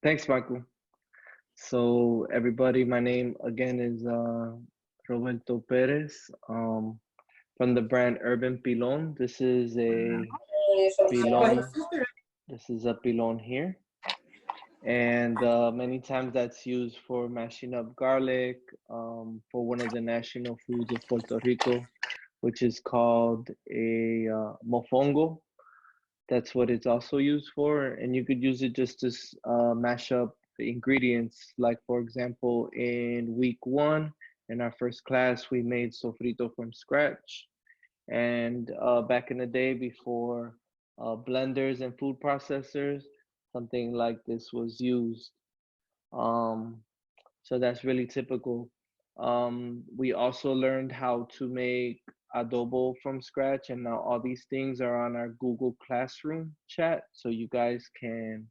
Thanks, Michael. So, everybody, my name again is Roberto Perez from the brand Urban Pilon. This is a pilon. This is a pilon here, and many times that's used for mashing up garlic for one of the national foods of Puerto Rico, which is called a mofongo. That's what it's also used for, and you could use it just to mash up the ingredients. Like for example, in week one, in our first class, we made sofrito from scratch. And back in the day, before blenders and food processors, something like this was used. Um, so that's really typical. We also learned how to make adobo from scratch, and now all these things are on our Google Classroom chat, so you guys can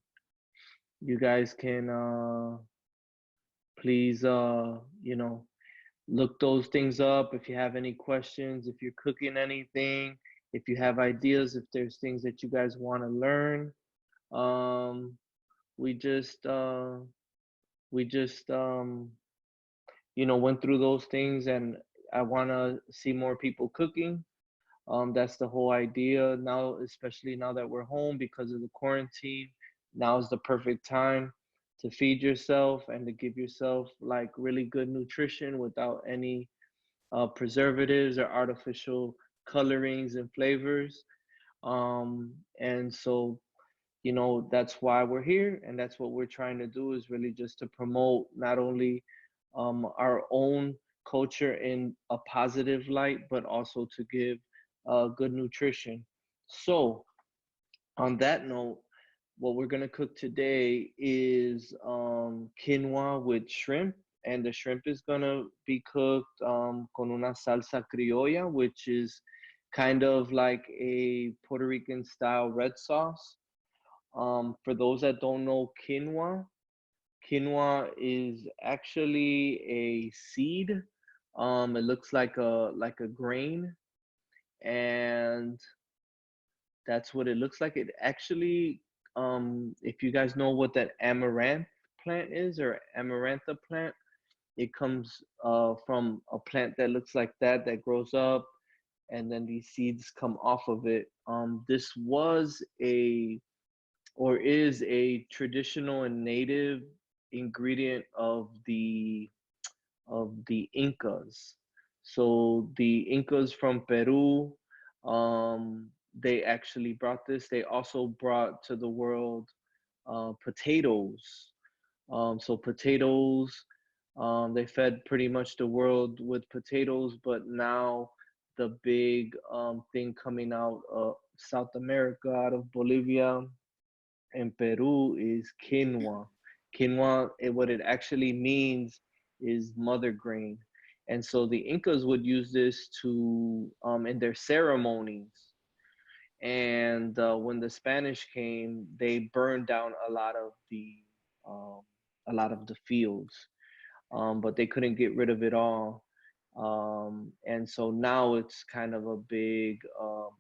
please look those things up if you have any questions, if you're cooking anything, if you have ideas, if there's things that you guys want to learn. Um, we just uh, we just went through those things, and I want to see more people cooking. That's the whole idea now, especially now that we're home because of the quarantine. Now is the perfect time to feed yourself and to give yourself like really good nutrition without any preservatives or artificial colorings and flavors. And so that's why we're here, and that's what we're trying to do, is really just to promote not only our own culture in a positive light, but also to give good nutrition. So on that note, what we're gonna cook today is quinoa with shrimp, and the shrimp is gonna be cooked con una salsa criolla, which is kind of like a Puerto Rican style red sauce. For those that don't know quinoa, quinoa is actually a seed. It looks like a grain, and that's what it looks like. It actually, if you guys know what that amaranth plant is, or amarantha plant, it comes from a plant that looks like that grows up, and then these seeds come off of it. This was a or is a traditional and native ingredient of the Incas. So the Incas from Peru, they actually brought this. They also brought to the world potatoes. So potatoes, they fed pretty much the world with potatoes, but now the big thing coming out of South America, out of Bolivia and Peru, is quinoa. Quinoa, what it actually means is mother grain. And so the Incas would use this to in their ceremonies. And when the Spanish came, they burned down um, a lot of the fields, but they couldn't get rid of it all. And so now it's kind of a big,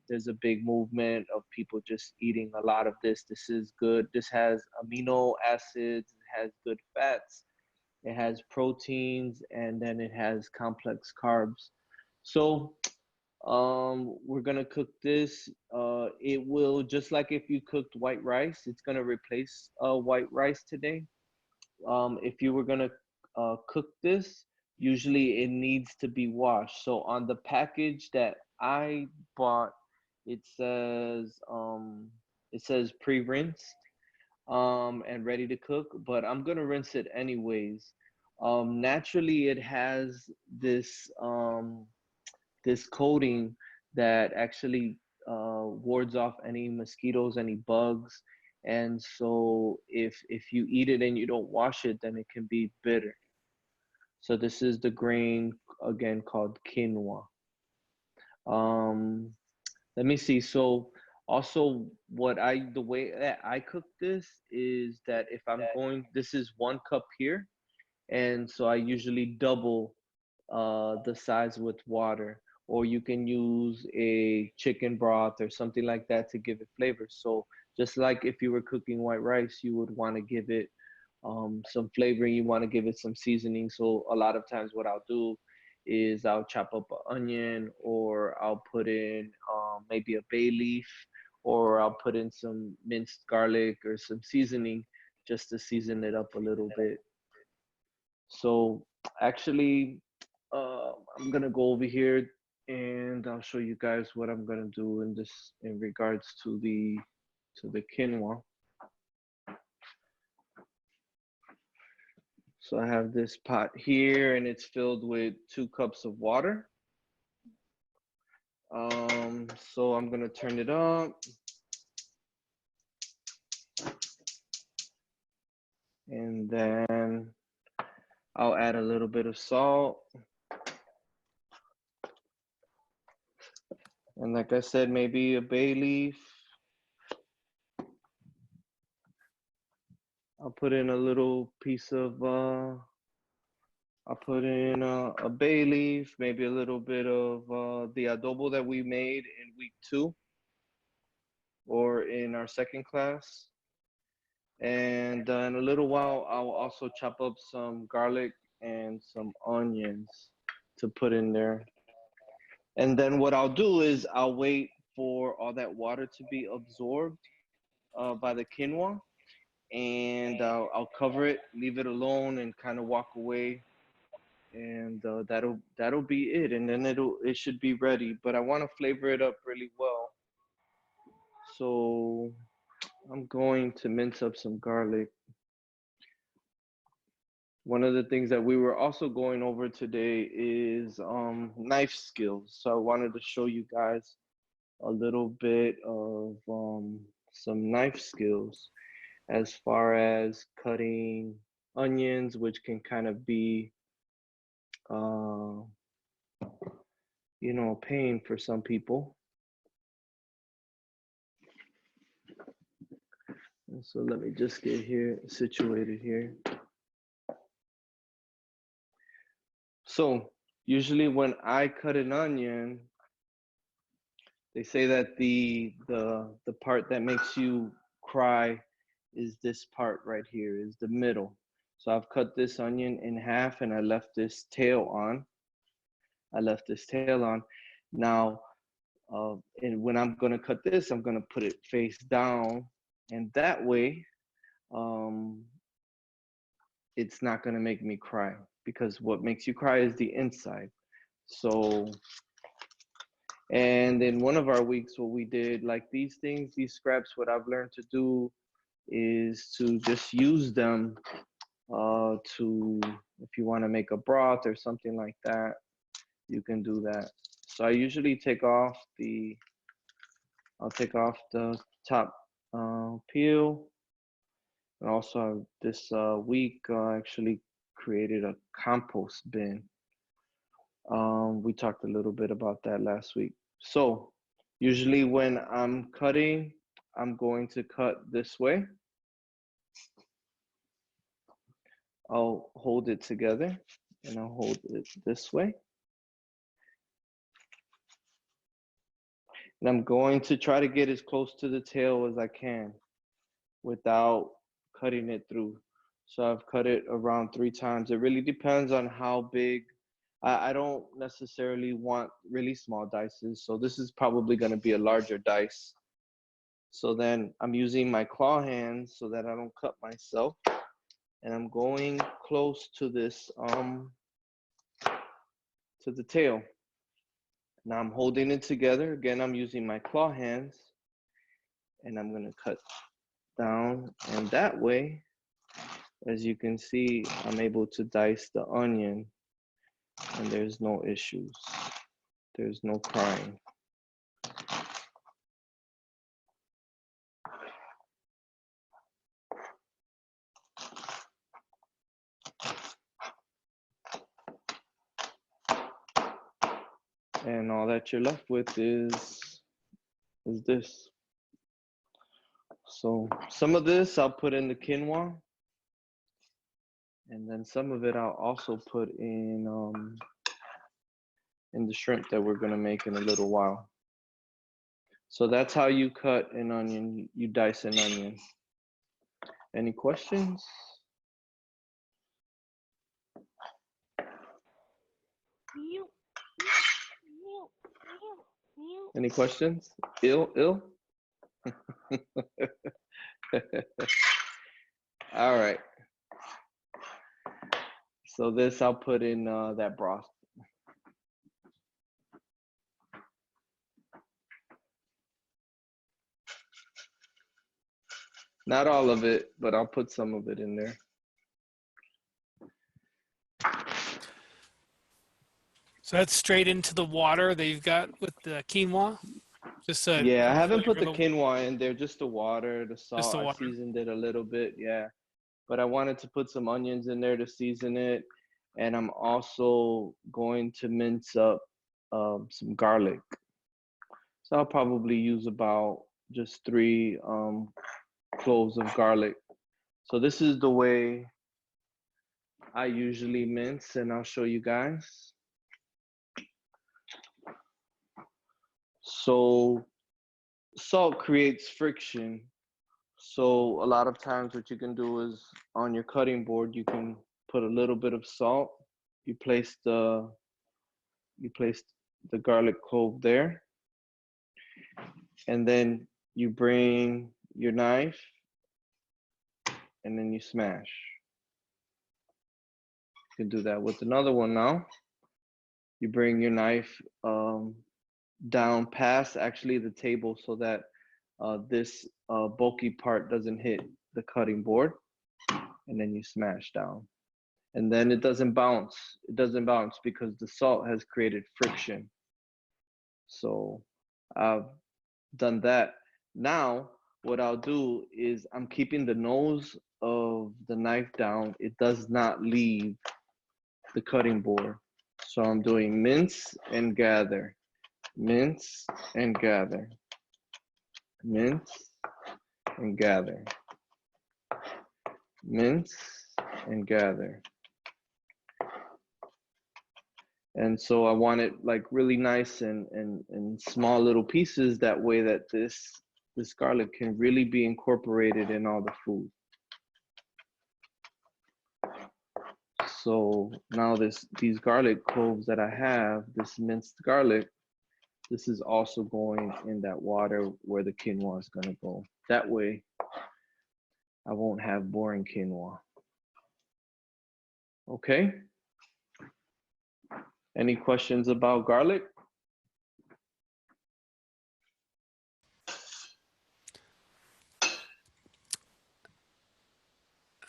there's a big movement of people just eating a lot of this. This is good. This has amino acids, it has good fats, it has proteins, and then it has complex carbs. So we're gonna cook this. It will, just like if you cooked white rice, it's gonna replace white rice today. If you were gonna cook this, usually it needs to be washed. So on the package that I bought, it says pre-rinsed and ready to cook, but I'm gonna rinse it anyways. Naturally, it has this coating that actually wards off any mosquitoes, any bugs. And so if you eat it and you don't wash it, then it can be bitter. So this is the grain again called quinoa. Um, Let me see. So also the way that I cook this is that if I'm going, this is 1 cup here, and so I usually double the size with water, or you can use a chicken broth or something like that to give it flavor. So just like if you were cooking white rice, you would want to give it. some flavoring, you want to give it some seasoning. So a lot of times what I'll do is I'll chop up an onion, or I'll put in maybe a bay leaf, or I'll put in some minced garlic or some seasoning just to season it up a little bit. So actually, I'm gonna go over here and I'll show you guys what I'm gonna do in this in regards to the quinoa. So I have this pot here and it's filled with 2 cups of water. So I'm gonna turn it up. And then I'll add a little bit of salt. And like I said, maybe a bay leaf. I'll put in a little piece of, I'll put in a bay leaf, maybe a little bit of the adobo that we made in week 2 or in our second class. And in a little while, I'll also chop up some garlic and some onions to put in there. And then what I'll do is I'll wait for all that water to be absorbed by the quinoa, and I'll cover it, leave it alone, and kind of walk away, and that'll be it. And then it should be ready. But I want to flavor it up really well, so I'm going to mince up some garlic. One of the things that we were also going over today is knife skills. So I wanted to show you guys a little bit of some knife skills as far as cutting onions, which can kind of be, you know, a pain for some people. And so let me just get here situated here. So usually when I cut an onion, they say that the part that makes you cry is this part right here, is the middle. So I've cut this onion in half and I left this tail on. Now, and when I'm gonna cut this, I'm gonna put it face down, and that way, it's not gonna make me cry, because what makes you cry is the inside. So, and in one of our weeks, what we did, like these things, these scraps, what I've learned to do is to just use them to, if you want to make a broth or something like that, you can do that. So I usually I'll take off the top peel. And also this week, I actually created a compost bin. We talked a little bit about that last week. So usually when I'm cutting, I'm going to cut this way. I'll hold it together and I'll hold it this way. And I'm going to try to get as close to the tail as I can without cutting it through. So I've cut it around 3 times. It really depends on how big. I don't necessarily want really small dices. So this is probably going to be a larger dice. So then I'm using my claw hands so that I don't cut myself. And I'm going close to this, to the tail. Now I'm holding it together. Again, I'm using my claw hands and I'm gonna cut down. And that way, as you can see, I'm able to dice the onion and there's no issues. There's no crying. And all that you're left with is this. So some of this I'll put in the quinoa, and then some of it I'll also put in the shrimp that we're gonna make in a little while. So that's how you cut an onion. You dice an onion. Any questions? Any questions? Ill? All right. So this I'll put in that broth. Not all of it, but I'll put some of it in there. So that's straight into the water that you've got with the quinoa? Yeah, I haven't put the quinoa in there, just the water, the salt. Just the water. I seasoned it a little bit, yeah. But I wanted to put some onions in there to season it. And I'm also going to mince up some garlic. So I'll probably use about just 3 cloves of garlic. So this is the way I usually mince, and I'll show you guys. So salt creates friction. So a lot of times what you can do is on your cutting board, you can put a little bit of salt. You place the garlic clove there. And then you bring your knife and then you smash. You can do that with another one now. You bring your knife down past actually the table so that this bulky part doesn't hit the cutting board, and then you smash down. And then it doesn't bounce. It doesn't bounce because the salt has created friction. So I've done that. Now what I'll do is I'm keeping the nose of the knife down. It does not leave the cutting board. So I'm doing mince and gather, mince and gather, mince and gather, mince and gather. And so I want it like really nice and small little pieces, that way that this garlic can really be incorporated in all the food. So now these garlic cloves that I have, this minced garlic, this is also going in that water where the quinoa is gonna go. That way I won't have boring quinoa. Okay? Any questions about garlic?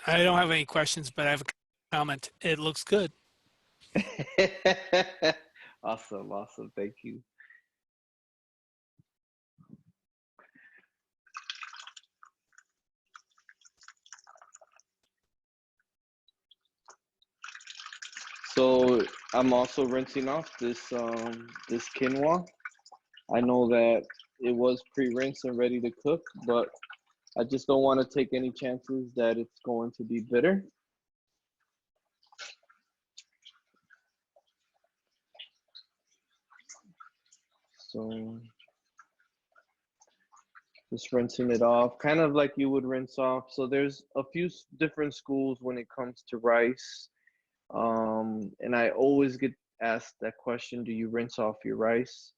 I don't have any questions, but I have a comment. It looks good. Awesome, awesome. Thank you. So I'm also rinsing off this quinoa. I know that it was pre-rinsed and ready to cook, but I just don't want to take any chances that it's going to be bitter. So just rinsing it off, kind of like you would rinse off. So there's a few different schools when it comes to rice. And I always get asked that question, do you rinse off your rice?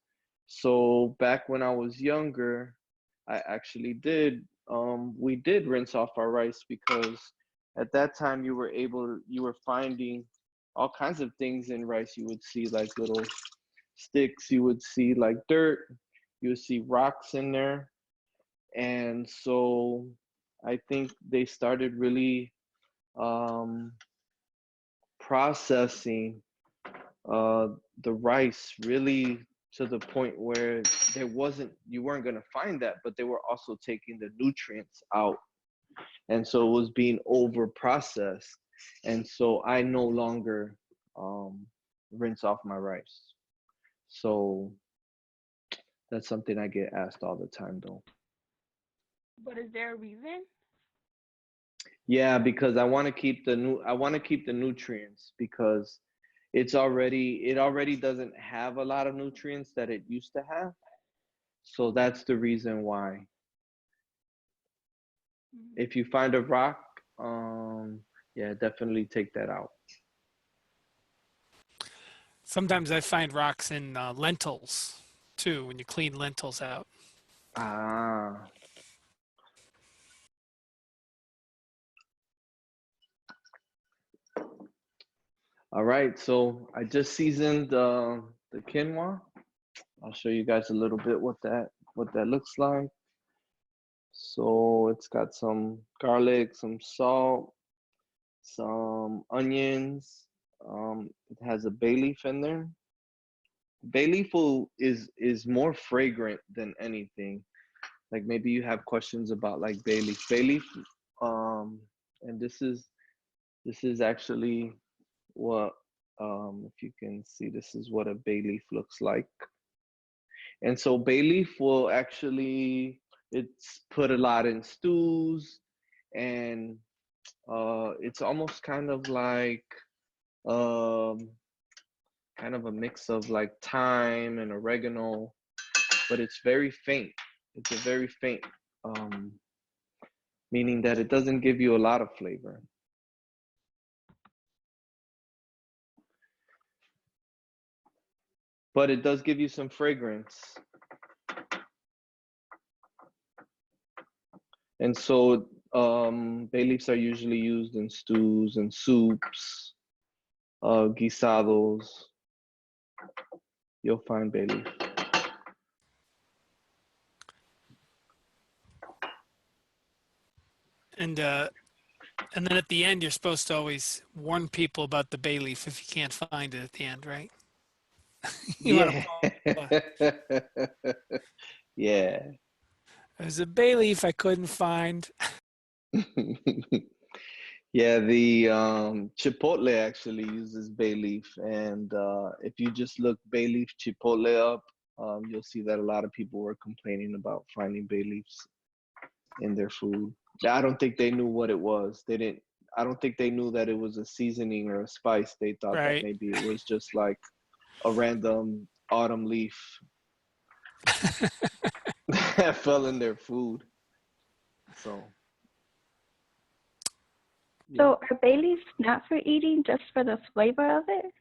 So back when I was younger, I actually did. We did rinse off our rice because at that time you were finding all kinds of things in rice. You would see like little sticks, you would see like dirt, you would see rocks in there. And so I think they started really processing the rice really to the point where you weren't going to find that, but they were also taking the nutrients out. And so it was being over processed. And so I no longer rinse off my rice. So that's something I get asked all the time though. But is there a reason? Yeah, because I want to keep the nutrients, because it already doesn't have a lot of nutrients that it used to have. So that's the reason why. If you find a rock, yeah, definitely take that out. Sometimes I find rocks in lentils too when you clean lentils out. Ah, all right. So I just seasoned the quinoa. I'll show you guys a little bit what that looks like. So it's got some garlic, some salt, some onions. It has a bay leaf in there. Bay leaf is more fragrant than anything. Like maybe you have questions about like bay leaf. Bay leaf, and this is actually what if you can see, this is what a bay leaf looks like. And so bay leaf will actually, it's put a lot in stews, and it's almost um kind of a mix of like thyme and oregano, but it's very faint. It's a very faint, um, meaning that it doesn't give you a lot of flavor. But it does give you some fragrance. And so bay leaves are usually used in stews and soups, guisados. You'll find bay leaf. And then at the end, you're supposed to always warn people about the bay leaf if you can't find it at the end, right? You want Yeah. to. Yeah. There's a bay leaf I couldn't find. Yeah, the Chipotle actually uses bay leaf, and if you just look bay leaf Chipotle up, you'll see that a lot of people were complaining about finding bay leaves in their food. I don't think they knew what it was. They didn't. I don't think they knew that it was a seasoning or a spice. They thought that Right. maybe it was just like a random autumn leaf that fell in their food. So. So are bay leaves not for eating, just for the flavor of it?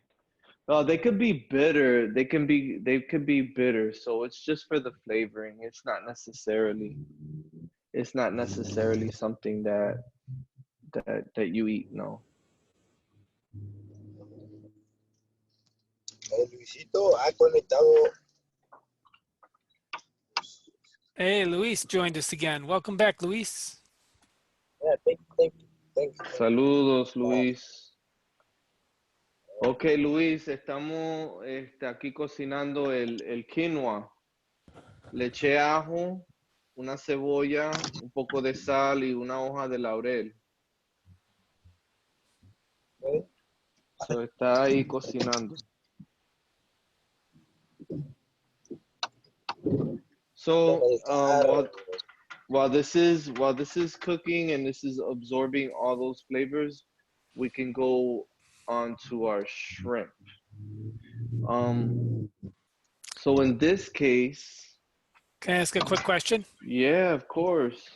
Oh, they could be bitter. They could be bitter. So it's just for the flavoring. It's not necessarily something that you eat. No. Luisito ha conectado. Hey, Luis joined us again. Welcome back, Luis. Yeah, thank you. Saludos, Luis. Ok, Luis, estamos aquí cocinando el quinoa. Le eché ajo, una cebolla, un poco de sal y una hoja de laurel. Okay. So, está ahí cocinando. So, while this is cooking and this is absorbing all those flavors, we can go on to our shrimp. So in this case, Can I ask a quick question? yeah, of course.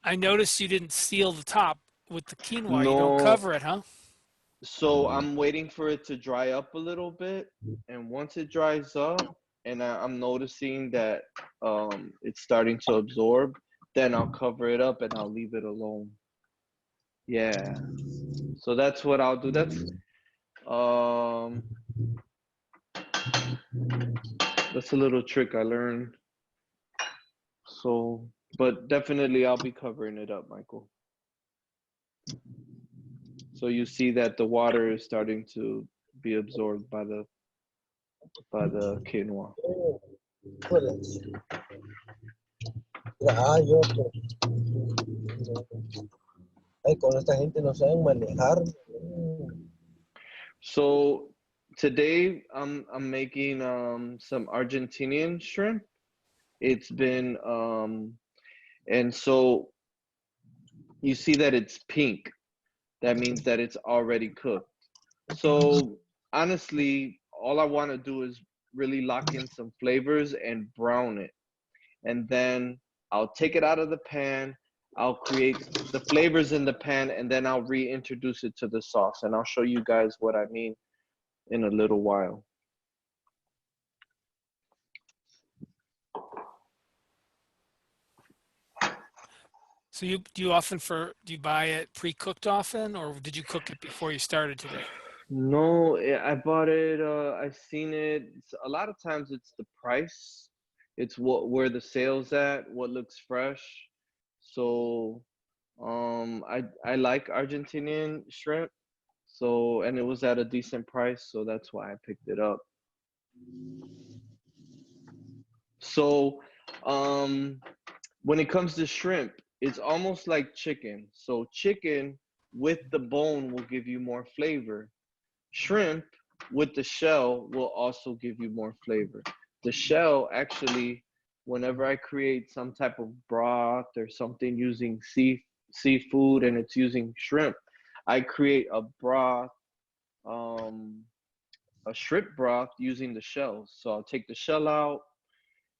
I noticed you didn't seal the top with the quinoa. You don't No, cover it, huh? so I'm waiting for it to dry up a little bit, and once it dries up, and I'm noticing that it's starting to absorb, then I'll cover it up and I'll leave it alone. Yeah. So that's what I'll do. Um that's a little trick I learned. So, but definitely I'll be covering it up, Michael. So you see that the water is starting to be absorbed by the quinoa. Yo. Ay, con esta gente no saben manejar. So today I'm making some Argentinian shrimp. It's been and so you see that it's pink. That means that it's already cooked. So honestly, all I want to do is really lock in some flavors and brown it. And then I'll take it out of the pan. I'll create the flavors in the pan, and then I'll reintroduce it to the sauce. And I'll show you guys what I mean in a little while. So do you buy it pre-cooked often, or did you cook it before you started today? No, I bought it. I've seen it. A lot of times it's the price. It's where the sales at, what looks fresh. So, I like Argentinian shrimp. So, and it was at a decent price, so that's why I picked it up. So, um, when it comes to shrimp, it's almost like chicken. So, chicken with the bone will give you more flavor. Shrimp with the shell will also give you more flavor. The shell actually, whenever I create some type of broth or something using seafood and it's using shrimp, I create um, a shrimp broth using the shells. So I'll take the shell out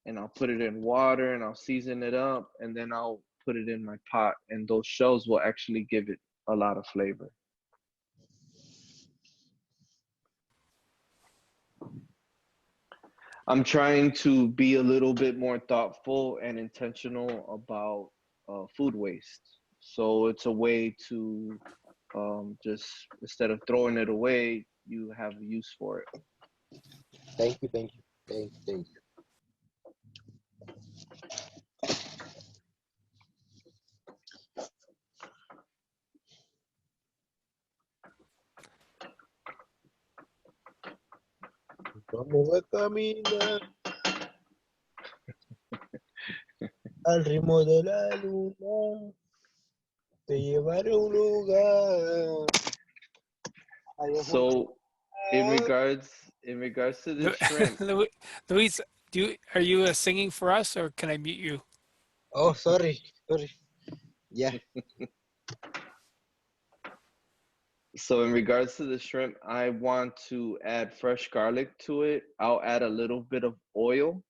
and I'll put it in water and I'll season it up and then I'll put it in my pot and those shells will actually give it a lot of flavor. I'm trying to be a little bit more thoughtful and intentional about food waste. So it's a way to just instead of throwing it away, you have use for it. Thank you, thank you, thank you, thank you. Vamos a caminar al ritmo de la luna. Te llevaré a un lugar. So in regards to the shrimp, Luis, are you singing for us, or can I mute you? Oh, sorry, sorry. Yeah. so in regards to the shrimp, I want to add fresh garlic to it. I'll add a little bit of oil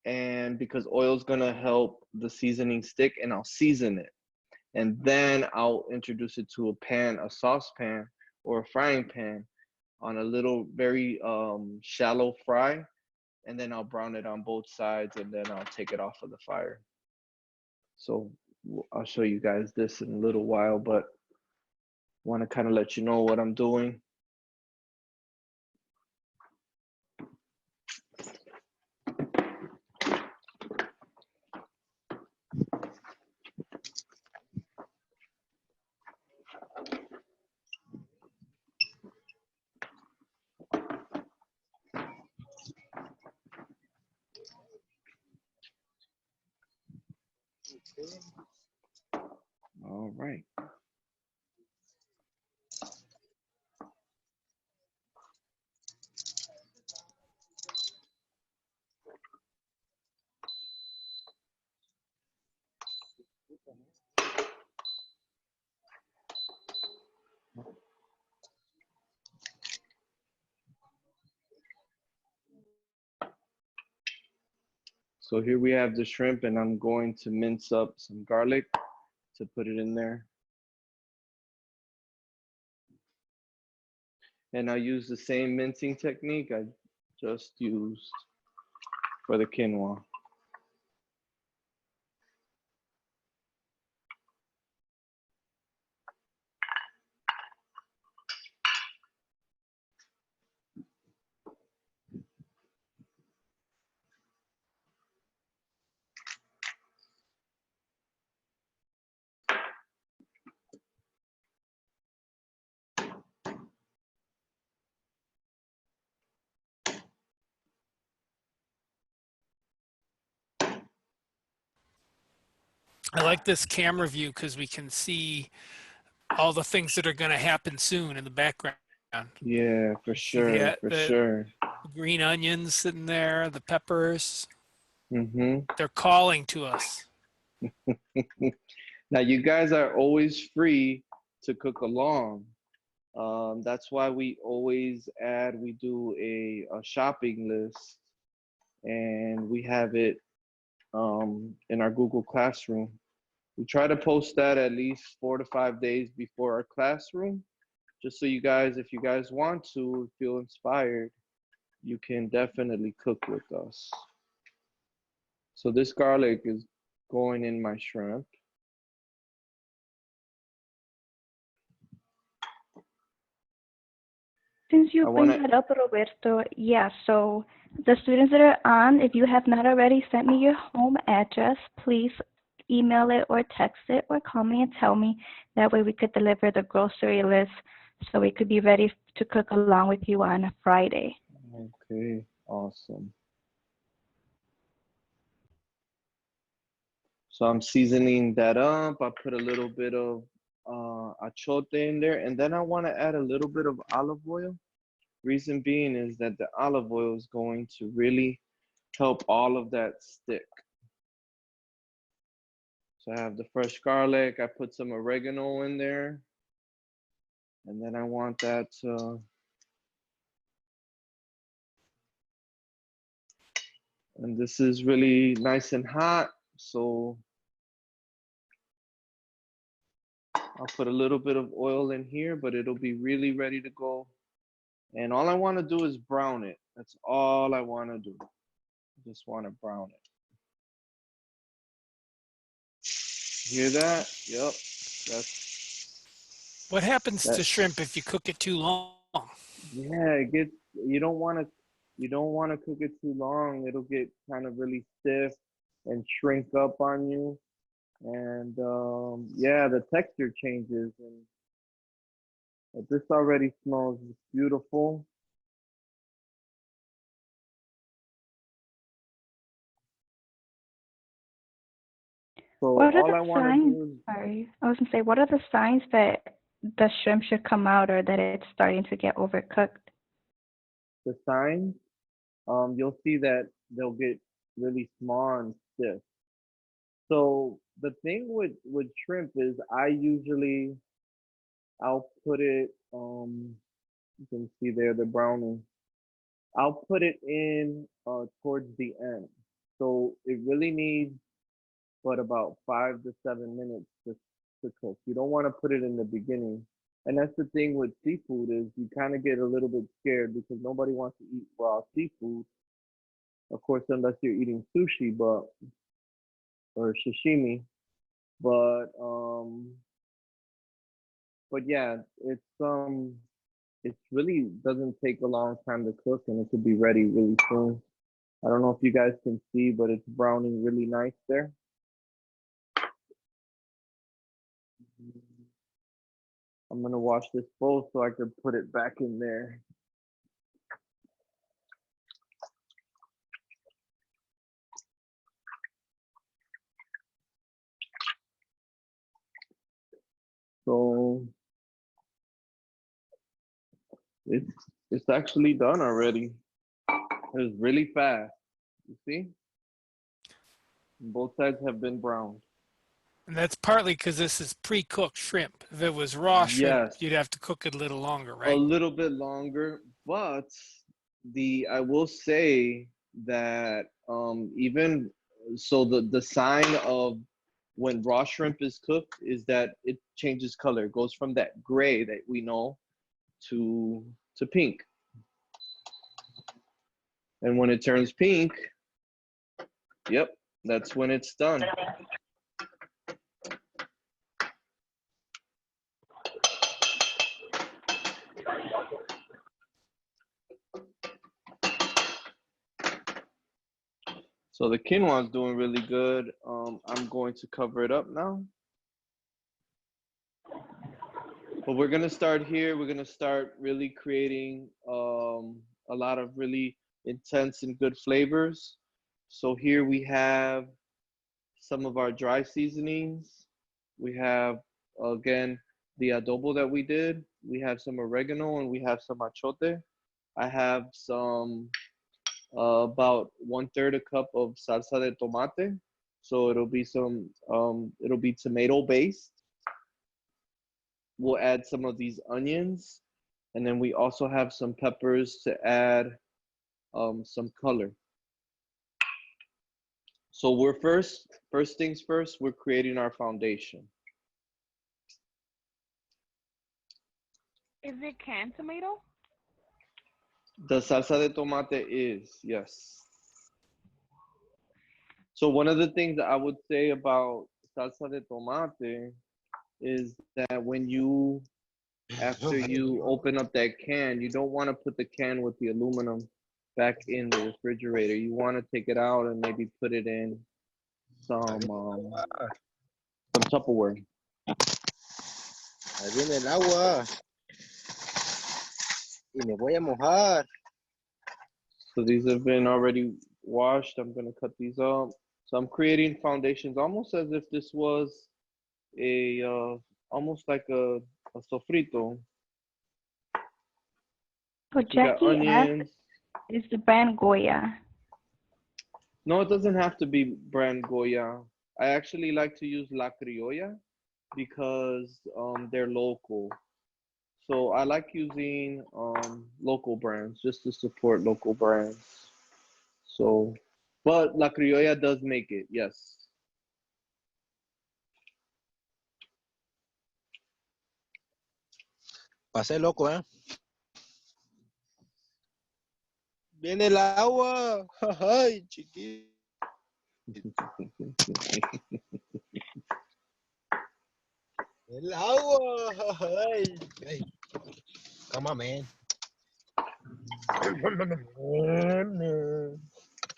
and because oil is gonna help the seasoning stick and I'll season it. And then I'll introduce it to a pan, a saucepan or a frying pan on a little very shallow fry. And then I'll brown it on both sides and then I'll take it off of the fire. So I'll show you guys this in a little while, but want to kind of let you know what I'm doing. All right. So here we have the shrimp and I'm going to mince up some garlic to put it in there. And I use the same mincing technique I just used for the quinoa. I like this camera view because we can see all the things that are going to happen soon in the background. Yeah, for See sure, for the sure. green onions sitting there, the peppers. Mm-hmm. They're calling to us. Now you guys are always free to cook along. That's why we always we do a shopping list and we have it in our Google Classroom. We try to post that at least 4 to 5 days before our classroom, just so you guys, if you guys want to feel inspired, you can definitely cook with us. So this garlic is going in my shrimp. Since you I bring want to. that up, Roberto, yeah, so the students that are on, if you have not already sent me your home address, please email it or text it or call me and tell me. That way we could deliver the grocery list so we could be ready to cook along with you on Friday. Okay, awesome. So I'm seasoning that up. I put a little bit of achote in there, and then I want to add a little bit of olive oil. Reason being is that the olive oil is going to really help all of that stick. So I have the fresh garlic. I put some oregano in there, and then I want that to, and this is really nice and hot. So I'll put a little bit of oil in here, but it'll be really ready to go. And all I want to do is brown it. That's all I want to do. Just want to brown it. Hear that? Yep. What happens to That. shrimp if you cook it too long? Yeah, it gets. You don't want to cook it too long. It'll get kind of really stiff and shrink up on you. And yeah, the texture changes. And this already smells beautiful. So What are all the I want to signs? do is Sorry, I was gonna say, what are the signs that the shrimp should come out or that it's starting to get overcooked? the signs. You'll see that they'll get really small and stiff. So the thing with shrimp is I'll put it you can see there the browning. I'll put it in towards the end. So it really needs but about 5 to 7 minutes to cook. You don't want to put it in the beginning. And that's the thing with seafood is you kind of get a little bit scared because nobody wants to eat raw seafood. Of course, unless you're eating sushi, but or sashimi. But yeah, it's really doesn't take a long time to cook and it could be ready really soon. I don't know if you guys can see, but it's browning really nice there. I'm gonna wash this bowl so I can put it back in there. So it's it's actually done already. It was really fast. You see? Both sides have been browned. And that's partly because this is pre-cooked shrimp. If it was raw shrimp, Yes, you'd have to cook it a little longer, a right? little bit longer, but the I will say that even so the sign of when raw shrimp is cooked is that it changes color. It goes from that gray that we know to pink. And when it turns pink, yep, that's when it's done. So the quinoa is doing really good. I'm going to cover it up now. But we're gonna start here. We're gonna start really creating a lot of really intense and good flavors. So here we have some of our dry seasonings. We have again the adobo that we did. We have some oregano and we have some achote. I have some about 1/3 a cup of salsa de tomate. So it'll be tomato based. We'll add some of these onions, and then we also have some peppers to add some color. So we're first things first, we're creating our foundation. Is it canned tomato? The salsa de tomate is, yes. So one of the things that I would say about salsa de tomate is that after you open up that can, you don't want to put the can with the aluminum back in the refrigerator. You want to take it out and maybe put it in some Tupperware. Ahí viene el agua. Y me voy a mojar. So these have been already washed. I'm gonna cut these up. So I'm creating foundations almost as if this was a almost like a sofrito. So You got Jackie asked, onions. is the brand Goya? No, it doesn't have to be brand Goya. I actually like to use La Criolla because they're local. So I like using local brands just to support local brands. So, but La Criolla does make it, yes. Pasé loco, ¿eh? Viene el agua. Ay, chiquito. El agua. Ay, ay. Come on, man.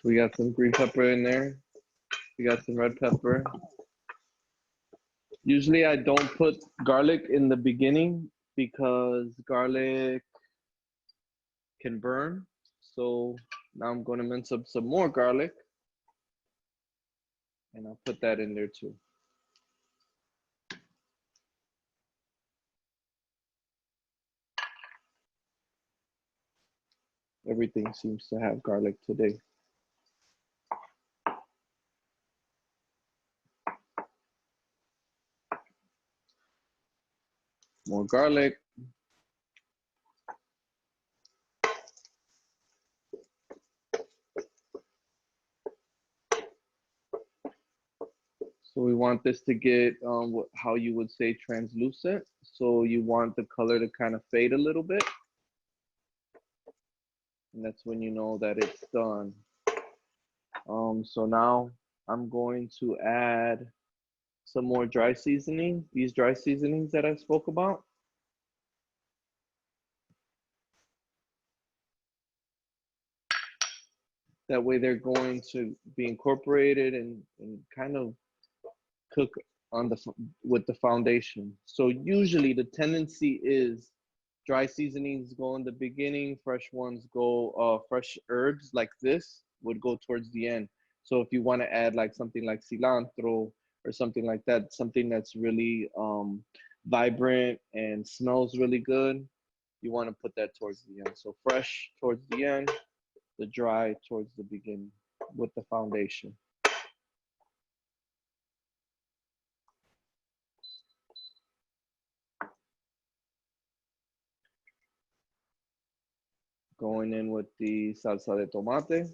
We got some green pepper in there. We got some red pepper. Usually I don't put garlic in the beginning because garlic can burn. So now I'm going to mince up some more garlic and I'll put that in there too. Everything seems to have garlic today. More garlic. So we want this to get how you would say translucent. So you want the color to kind of fade a little bit. And that's when you know that it's done. So now I'm going to add some more dry seasoning, these dry seasonings that I spoke about. That way they're going to be incorporated and kind of cook on with the foundation. So usually the tendency is dry seasonings go in the beginning, fresh ones go, fresh herbs like this would go towards the end. So if you want to add like something like cilantro or something like that, something that's really vibrant and smells really good, you want to put that towards the end. So fresh towards the end, the dry towards the beginning with the foundation. Going in with the salsa de tomate.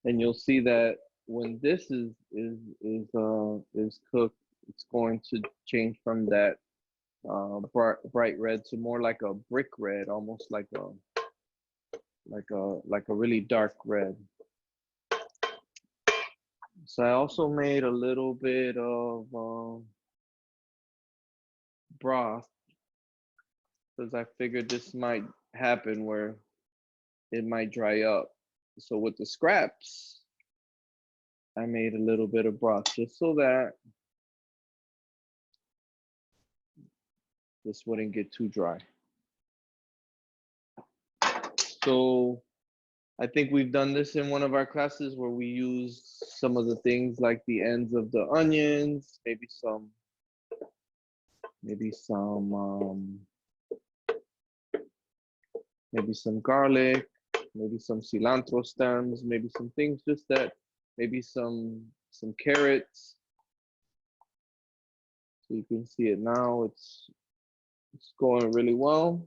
And you'll see that when this is cooked, it's going to change from that bright red to more like a brick red, almost like a really dark red. So I also made a little bit of broth because I figured this might happen where it might dry up. So with the scraps, I made a little bit of broth just so that this wouldn't get too dry. So I think we've done this in one of our classes where we use some of the things like the ends of the onions, maybe some garlic, maybe some cilantro stems, maybe some things just that, maybe some carrots. So you can see it now, it's going really well.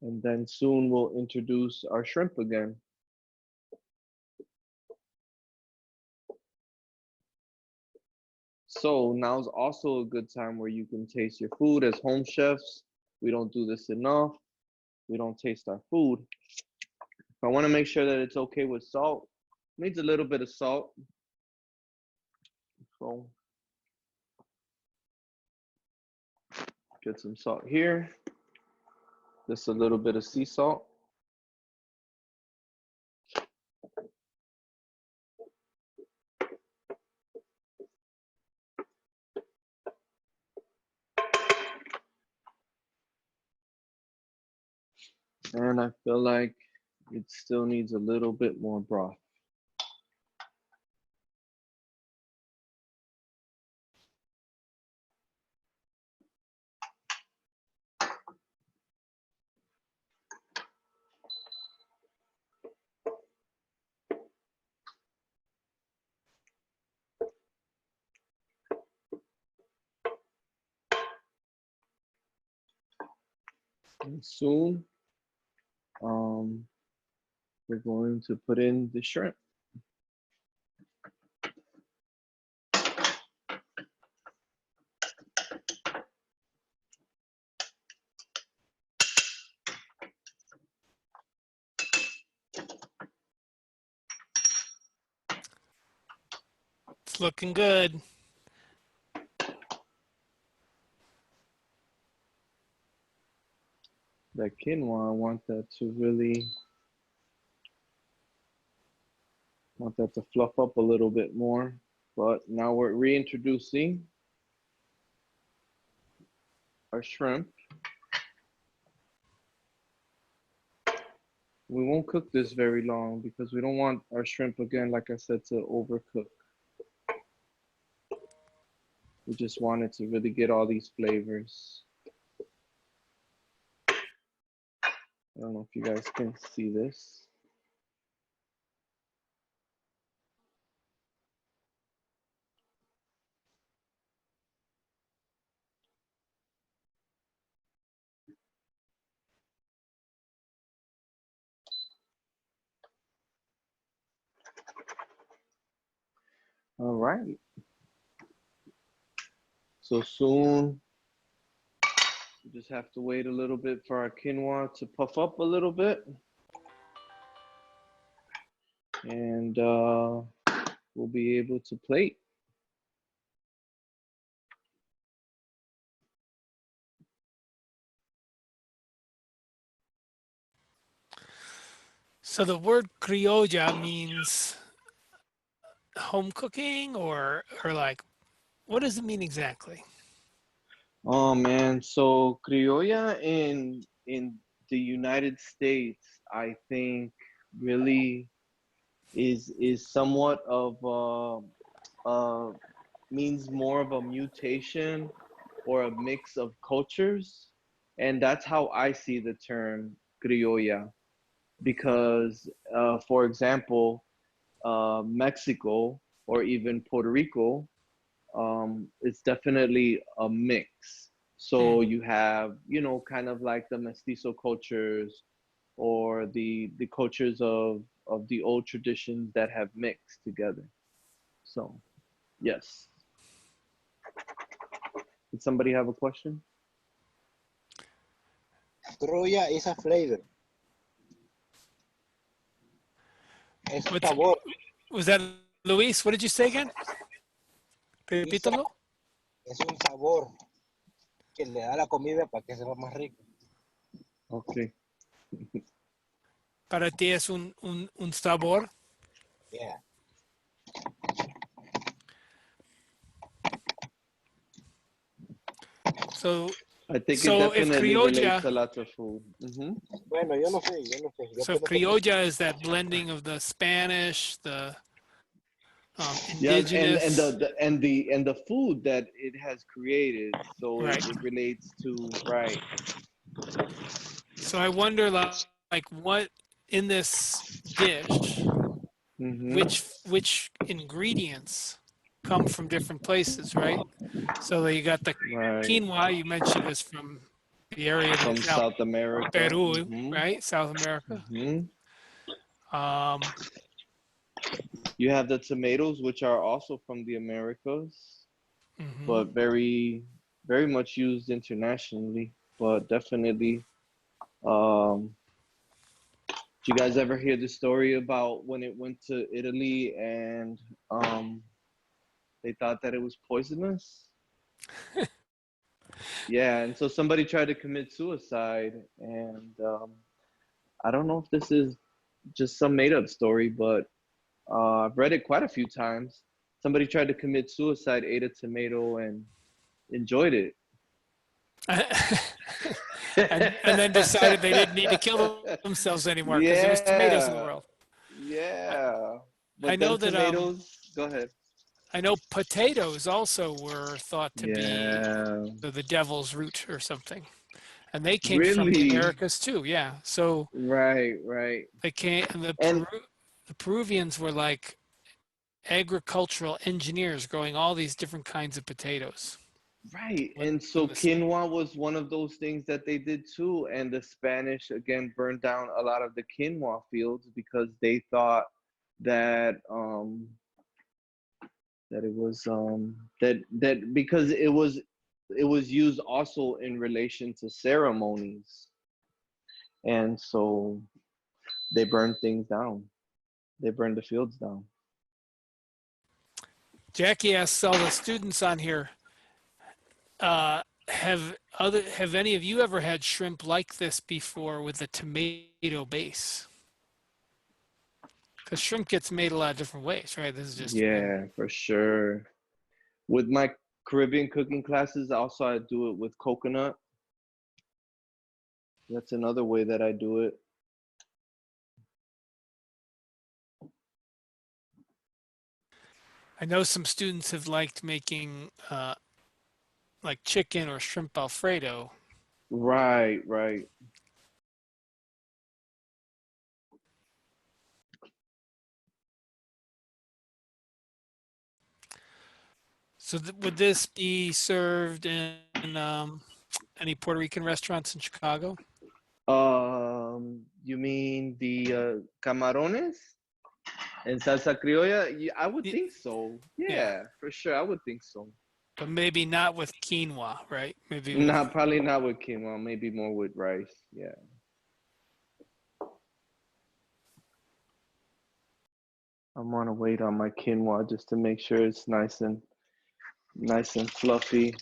And then soon we'll introduce our shrimp again. So now's also a good time where you can taste your food. As home chefs, we don't do this enough. We don't taste our food. I want to make sure that it's okay with salt. Needs a little bit of salt. So get some salt here. Just a little bit of sea salt. And I feel like it still needs a little bit more broth. And soon, we're going to put in the shrimp. It's looking good. That quinoa, I want that to really, want that to fluff up a little bit more. But now we're reintroducing our shrimp. We won't cook this very long because we don't want our shrimp, again, like I said, to overcook. We just want it to really get all these flavors. I don't know if you guys can see this. All right. So soon, we just have to wait a little bit for our quinoa to puff up a little bit. And we'll be able to plate. So the word criolla means home cooking or like, what does it mean exactly? Oh man, so criolla in the United States, I think really is somewhat of means more of a mutation or a mix of cultures, and that's how I see the term criolla. Because, for example, Mexico or even Puerto Rico, it's definitely a mix. So you have, you know, kind of like the mestizo cultures or the cultures of the old traditions that have mixed together. So, yes. Did somebody have a question? Troya is a flavor. Es un What's sabor. was that Luis? What did you say again? Isa Repítalo. es un sabor que le da la comida para que sea más rico. Okay. Para ti es un sabor. Yeah. So I think it so if definitely relates criolla, a lot to food. Bueno, yo no sé, yo no sé. Yo so if pienso que sí. criolla is that blending of the Spanish, the Yeah, and indigenous, the food that it has created, so right? it relates to, right. So I wonder, like what in this dish, Mm-hmm. which ingredients come from different places, right? So you got the Right. quinoa you mentioned is from the area From that's out South America. Peru, Mm-hmm. right? South America. Mm-hmm. Um, You have the tomatoes, which are also from the Americas, mhm. but very much used internationally, but definitely um, you guys ever hear the story about when it went to Italy and they thought that it was poisonous? Yeah, and so somebody tried to commit suicide, and I don't know if this is just some made up story, but I've read it quite a few times. Somebody tried to commit suicide, ate a tomato, and enjoyed it. And then decided they didn't need to kill themselves anymore because there was tomatoes in the Yeah, world. I, yeah. I But know them that tomatoes, go ahead. I know potatoes also were thought to be Yeah, the devil's root or something, and they came from the really. Americas too. Yeah, so Right, right. they came, and And The Peruvians were like agricultural engineers growing all these different kinds of potatoes. right. When, And so when this, quinoa was one of those things that they did too. And the Spanish again burned down a lot of the quinoa fields because they thought that that it was that because it was used also in relation to ceremonies. And so they burned things down. They burned the fields down. Jackie asks all the students on here, have any of you ever had shrimp like this before with a tomato base? Because shrimp gets made a lot of different ways, right? This is just one. Yeah, for sure. With my Caribbean cooking classes, also I do it with coconut. That's another way that I do it. I know some students have liked making like chicken or shrimp Alfredo. Right, right. So would this be served in any Puerto Rican restaurants in Chicago? You mean the camarones and salsa criolla? Yeah, I would think so. Yeah, Yeah, for sure. I would think so. but maybe not with quinoa, right? Maybe with Not probably not with quinoa, maybe more with rice. Yeah. I'm gonna wait on my quinoa just to make sure it's nice and fluffy.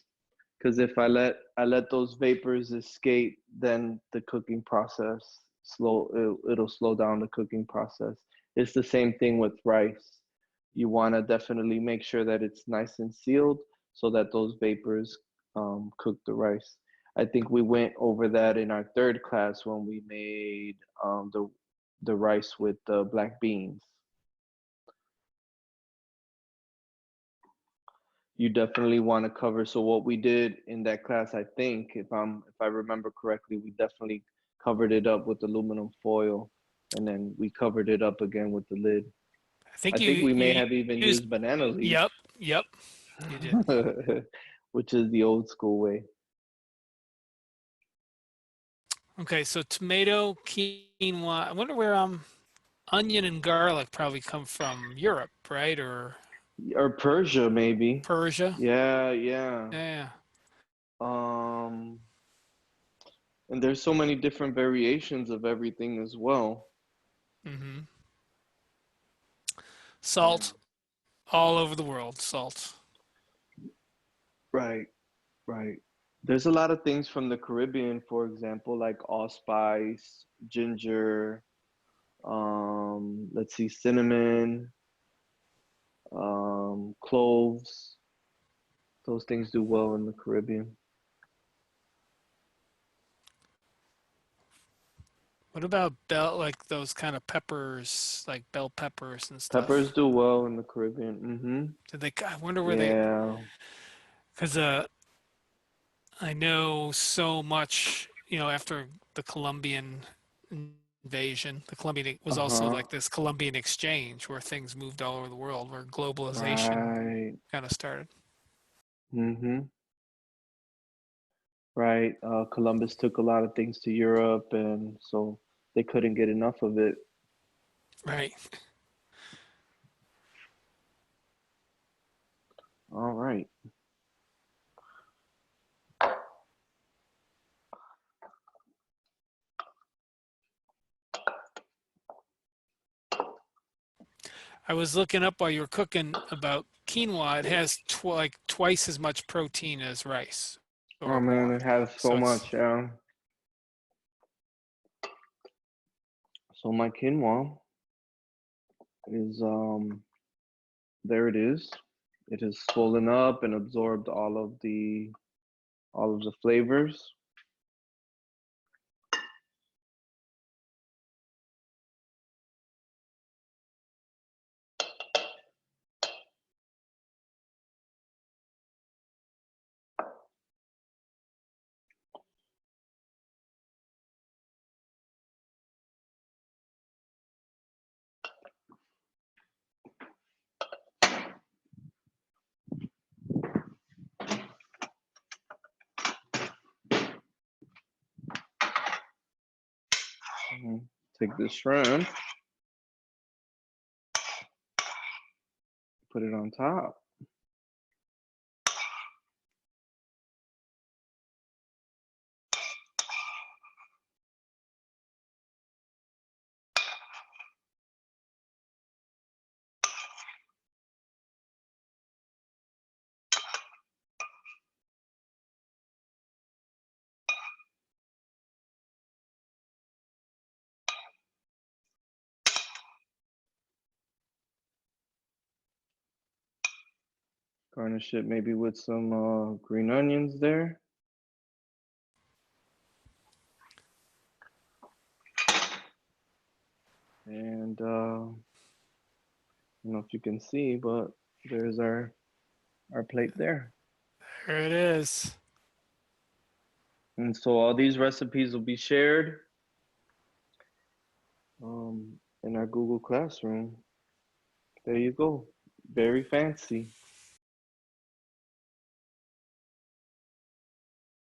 Because if I let those vapors escape, then the cooking process it'll slow down the cooking process. It's the same thing with rice. You want to definitely make sure that it's nice and sealed so that those vapors cook the rice. I think we went over that in our third class when we made the rice with the black beans. You definitely want to cover. So what we did in that class, I think, if I remember correctly, we definitely covered it up with aluminum foil, and then we covered it up again with the lid. I think I think we may you have even used used banana leaf, yep, yep, you did. which is the old school way. Okay, so tomato, quinoa. I wonder where onion and garlic probably come from Europe, right? Or Or Persia, maybe. Persia. Yeah, yeah. Yeah. Um, and there's so many different variations of everything as well. Mm-hmm. Yeah. Salt all over the world. Salt. Right. Right. There's a lot of things from the Caribbean, for example, like allspice, ginger, let's see, cinnamon, cloves. Those things do well in the Caribbean. What about like those kind of peppers, like bell peppers and Peppers stuff? do well in the Caribbean. Mm-hmm. Did they? I wonder where they. Yeah. Because I know so much. After the Colombian invasion, the Colombian was also Uh-huh. like this Colombian exchange where things moved all over the world, where globalization Right. kind of started. Mm-hmm. Right. Columbus took a lot of things to Europe, and so they couldn't get enough of it. Right. All right. I was looking up while you were cooking about quinoa. It has like twice as much protein as rice Oh or man, more. it has so So it's much, yeah. So my quinoa is there it is. It has swollen up and absorbed all of the flavors. Take the shrimp, put it on top. Garnish it maybe with some green onions there. And I don't know if you can see, but there's our plate there. there it is. And so all these recipes will be shared in our Google Classroom. There you go. Very fancy.